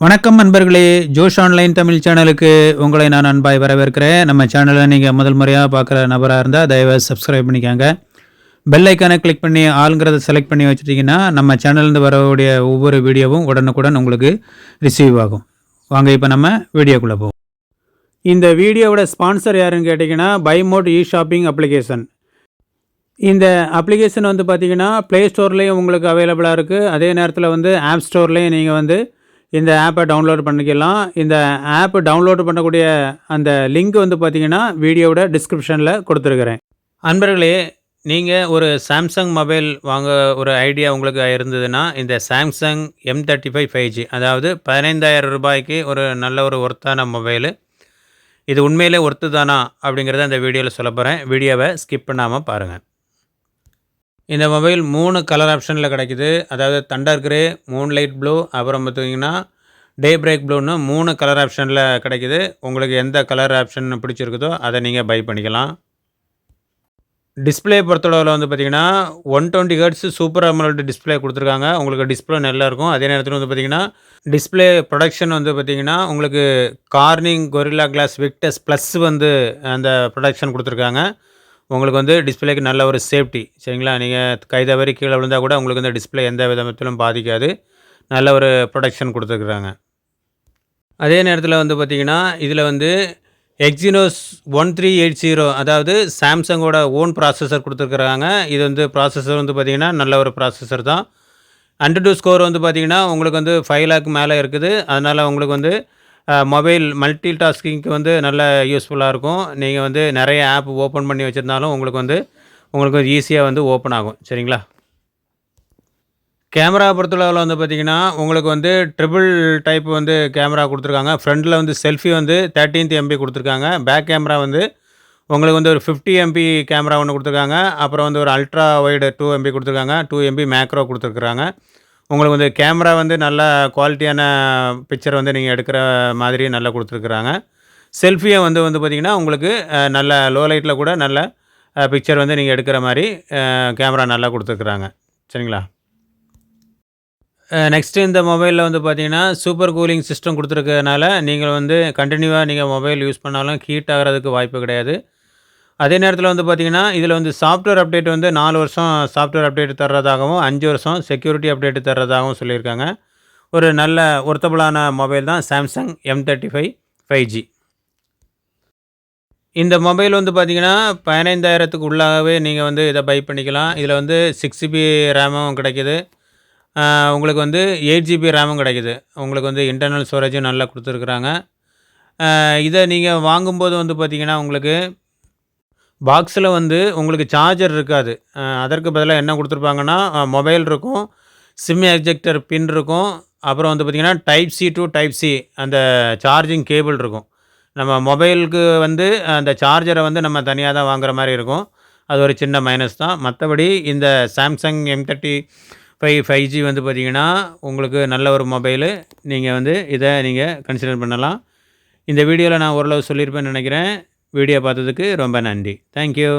வணக்கம் நண்பர்களே, ஜோஷ் ஆன்லைன் தமிழ் சேனலுக்கு உங்களை நான் அன்பாய் வரவேற்கிறேன். நம்ம சேனலை நீங்கள் முதல் முறையாக பார்க்குற நபராக இருந்தால் தயவாக சப்ஸ்கிரைப் பண்ணிக்கோங்க. பெல் ஐக்கானை கிளிக் பண்ணி ஆளுங்கிறத செலக்ட் பண்ணி வச்சுட்டிங்கன்னா நம்ம சேனல்லேருந்து வரக்கூடிய ஒவ்வொரு வீடியோவும் உடனுக்குடன் உங்களுக்கு ரிசீவ் ஆகும். வாங்க இப்போ நம்ம வீடியோக்குள்ளே போவோம். இந்த வீடியோவோட ஸ்பான்சர் யாருன்னு கேட்டிங்கன்னா பைமோட் ஷாப்பிங் அப்ளிகேஷன். இந்த அப்ளிகேஷன் பார்த்திங்கன்னா ப்ளே ஸ்டோர்லேயும் உங்களுக்கு அவைலபிளாக இருக்குது. அதே நேரத்தில் ஆப் ஸ்டோர்லேயும் நீங்கள் இந்த ஆப்பை டவுன்லோட் பண்ணிக்கலாம். இந்த ஆப் டவுன்லோட் பண்ணக்கூடிய அந்த லிங்க் பார்த்திங்கன்னா வீடியோவோட டிஸ்கிரிப்ஷனில் கொடுத்துருக்குறேன். அன்பர்களே, நீங்கள் ஒரு சாம்சங் மொபைல் வாங்க ஒரு ஐடியா உங்களுக்கு இருந்ததுன்னா இந்த சாம்சங் M35 5G, அதாவது 15,000 ரூபாய்க்கு ஒரு நல்ல ஒரு ஒர்த்தான மொபைலு. இது உண்மையிலே ஒர்த்து தானா அப்படிங்கிறத இந்த வீடியோவில் சொல்ல போகிறேன். வீடியோவை ஸ்கிப் பண்ணாமல் பாருங்கள். இந்த மொபைல் 3 கலர் ஆப்ஷனில் கிடைக்குது. அதாவது தண்டர் கிரே, மூன்லைட் ப்ளூ, அப்புறம் பார்த்திங்கன்னா டே பிரேக் ப்ளூன்னு 3 கலர் ஆப்ஷனில் கிடைக்குது. உங்களுக்கு எந்த கலர் ஆப்ஷன் பிடிச்சிருக்குதோ அதை நீங்கள் பை பண்ணிக்கலாம். டிஸ்பிளே பொறுத்தளவில் பார்த்திங்கன்னா 120 ஹெர்ட்ஸ் சூப்பர் அமோலட் டிஸ்பிளே கொடுத்துருக்காங்க. உங்களுக்கு டிஸ்பிளே நல்லா இருக்கும். அதே நேரத்தில் பார்த்திங்கன்னா டிஸ்பிளே ப்ரொடக்ஷன் பார்த்திங்கன்னா உங்களுக்கு Corning Gorilla Glass Victus plus அந்த ப்ரொடக்ஷன் கொடுத்துருக்காங்க. உங்களுக்கு டிஸ்பிளேக்கு நல்ல ஒரு சேஃப்டி, சரிங்களா? நீங்கள் கை தவறி கீழே விழுந்தால் கூட உங்களுக்கு டிஸ்பிளே எந்த விதத்திலும் பாதிக்காது. நல்ல ஒரு ப்ரொடக்ஷன் கொடுத்துருக்குறாங்க. அதே நேரத்தில் பார்த்திங்கன்னா இதில் எக்ஸினோஸ் 1380, அதாவது சாம்சங்கோட ஓன் ப்ராசஸர் கொடுத்துருக்குறாங்க. இது ப்ராசஸர் பார்த்திங்கன்னா நல்ல ஒரு ப்ராசஸர் தான். AnTuTu ஸ்கோர் பார்த்திங்கன்னா உங்களுக்கு 5 lakh மேலே இருக்குது. அதனால் உங்களுக்கு மொபைல் மல்டி டாஸ்கிங்க்கு நல்ல யூஸ்ஃபுல்லாக இருக்கும். நீங்கள் நிறைய ஆப் ஓப்பன் பண்ணி வச்சுருந்தாலும் உங்களுக்கு ஈஸியாக ஓப்பன் ஆகும், சரிங்களா? கேமரா பொறுத்தளவில் பார்த்திங்கன்னா உங்களுக்கு ட்ரிபிள் டைப் கேமரா கொடுத்துருக்காங்க. ஃப்ரண்டில் செல்ஃபி 13 MP கொடுத்துருக்காங்க. பேக் கேமரா உங்களுக்கு ஒரு 50 MP கேமரா ஒன்று கொடுத்துருக்காங்க. அப்புறம் ஒரு அல்ட்ரா வைடு 2 MP கொடுத்துருக்காங்க. 2 MP மேக்ரோ கொடுத்துருக்குறாங்க. உங்களுக்கு கேமரா நல்ல குவாலிட்டியான பிக்சர் நீங்கள் எடுக்கிற மாதிரி நல்லா கொடுத்துருக்குறாங்க. செல்ஃபியை பார்த்திங்கன்னா உங்களுக்கு நல்ல லோ லைட்டில் கூட நல்ல பிக்சர் நீங்கள் எடுக்கிற மாதிரி கேமரா நல்லா கொடுத்துருக்குறாங்க, சரிங்களா? நெக்ஸ்ட்டு இந்த மொபைலில் பார்த்திங்கன்னா சூப்பர் கூலிங் சிஸ்டம் கொடுத்துருக்கனால நீங்கள் கண்டினியூவாக நீங்கள் மொபைல் யூஸ் பண்ணாலும் ஹீட் ஆகிறதுக்கு வாய்ப்பு கிடையாது. அதே நேரத்தில் பார்த்திங்கன்னா இதில் சாஃப்ட்வேர் அப்டேட் 4 வருஷம் சாஃப்ட்வேர் அப்டேட் தர்றதாகவும் 5 வருஷம் செக்யூரிட்டி அப்டேட் தர்றதாகவும் சொல்லியிருக்காங்க. ஒரு நல்ல ஒர்த்தபுளான மொபைல் தான் சாம்சங் M35 5G. இந்த மொபைல் பார்த்திங்கன்னா 15,000க்கு உள்ளாகவே நீங்கள் இதை பை பண்ணிக்கலாம். இதில் 6GB ரேமும் கிடைக்கிது. உங்களுக்கு 8GB ரேமும் கிடைக்கிது. உங்களுக்கு இன்டர்னல் ஸ்டோரேஜும் நல்லா கொடுத்துருக்குறாங்க. இதை நீங்கள் வாங்கும்போது பார்த்திங்கன்னா உங்களுக்கு பாக்ஸில் உங்களுக்கு சார்ஜர் இருக்காது. அதற்கு பதிலாக என்ன கொடுத்துருப்பாங்கன்னா மொபைல் இருக்கும், சிம் எஜெக்டர் பின் இருக்கும், அப்புறம் பார்த்திங்கன்னா type C to type C அந்த சார்ஜிங் கேபிள் இருக்கும். நம்ம மொபைலுக்கு அந்த சார்ஜரை நம்ம தனியாக தான் வாங்குற மாதிரி இருக்கும். அது ஒரு சின்ன மைனஸ் தான். மற்றபடி இந்த சாம்சங் M35 5G பார்த்திங்கன்னா உங்களுக்கு நல்ல ஒரு மொபைலு. நீங்கள் இதை நீங்கள் கன்சிடர் பண்ணலாம். இந்த வீடியோவில் நான் ஓரளவு சொல்லியிருப்பேன்னு நினைக்கிறேன். வீடியோ பார்த்ததுக்கு ரொம்ப நன்றி. தேங்க்யூ.